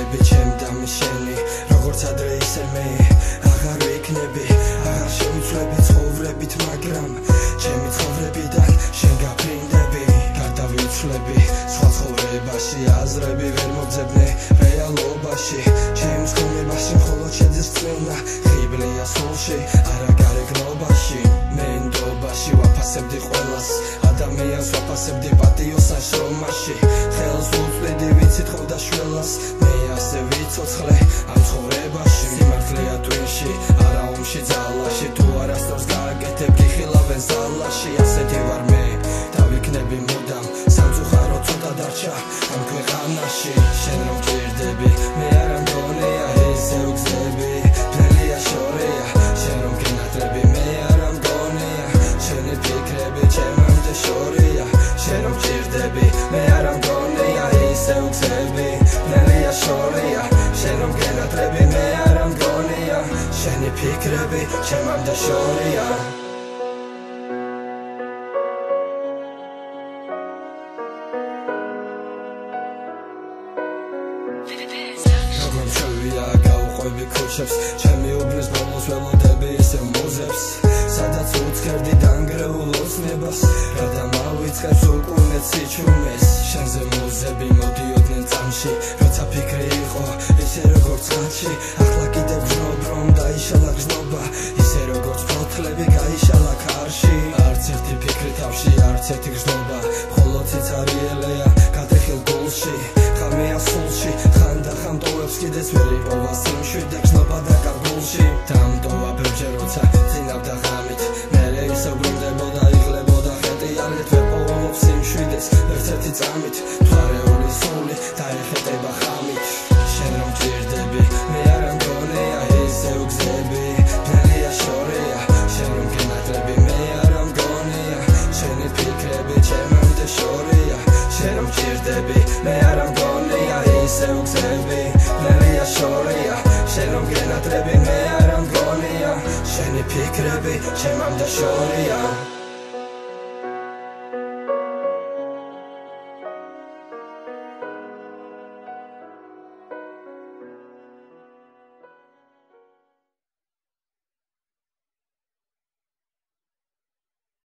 ვიქნები ჩემ და შენი როგორც ადრე ისე მე აღარ ვიქნები აღარ შევიცვლები ცხოვრებით მაგრამ ჩემი ცხოვრებიდან შენ გაფრინდები გადავიცვლები სხვა ცხოვრებაში აზრები ვერ მოძებნე რეალობაში ჩემს გონებაში მხოლოდ შეძეს წვენა ხიბლია სულში არა გარეგნობაში მე ნდობაში ვაფასებდი ყველას ადამიანს ვაფასებდი პატიოს ან შრომაში ხელს ვუწვდიდი ვიცით ხოვდა შველას მე ასე ვიცოცხლე ამ ცხოვრებაში სიმართლეა ტვინში არა ომში ძალაში თუ არასდროს გააკეთებ გიხილავენ ზალაში ასეთი ვარ მე დავიქნები მუდამ სამწუხარო ცოტა დარჩა ამ ქვეყანაში შენ რომ გირდები მე არ მგონია ისე უგზები ბნელია შორია შენ რომ გენატრები მე არ მგონია შენი ფიქრები ჩემამდე შორია შენ რომ გირდები მე არ მგონია ისე უგზები ბნელია შორია შენ რომ გენატრები მე არ მგონია შენი ფიქრები ჩემამდე შორია გავუყვები ქუჩებს ჩემი უბნის ბოლოს ველოდები ისე მუზებს სადაც უცქერდი დანგრეულ ოცნებას რადა მავიწყებს უკუნეთ სიჩუმეს შენზე მუზები მოდიოდნენ წამში როცა ფიქრი იყო ისე როგორც ხალხში ახლა კიდევ გრძნობ რომ დაიშალა გრძნობა ისე როგორც ფოთლები გაიშალა ქარში არც ერთი ფიქრი თავში არც ერთი გრძნობა მხოლოდ სიცარიელეა გადახილ გულში ხამეა სულში ხანდა ხამდოვებს კიდეც ვერ იპოვა სიმშვიდ და გრძნობა დაკარგულში დამტოვა ბევრჯერ როცა წინავდა ღამით მერე ისევ ბრუნდებოდა იღლებოდა ხეტიალით ვერ პოვობ სიმშვიდეს ერთ-ერთი წამით მთვარეული სული დაეხეტება ხამით შენ რომ გირდები მე არ მგონია ისე უგზები ბნელია შორია შენ რომ გენატრები მე არ მგონია შენი ფიქრები ჩემამდე შორია შენ რომ გირდები მე არ მგონია ისე უგზები ბნელია შორია შენ რომ გენატრები მე არ მგონია შენი ფიქრები ჩემამდე შორია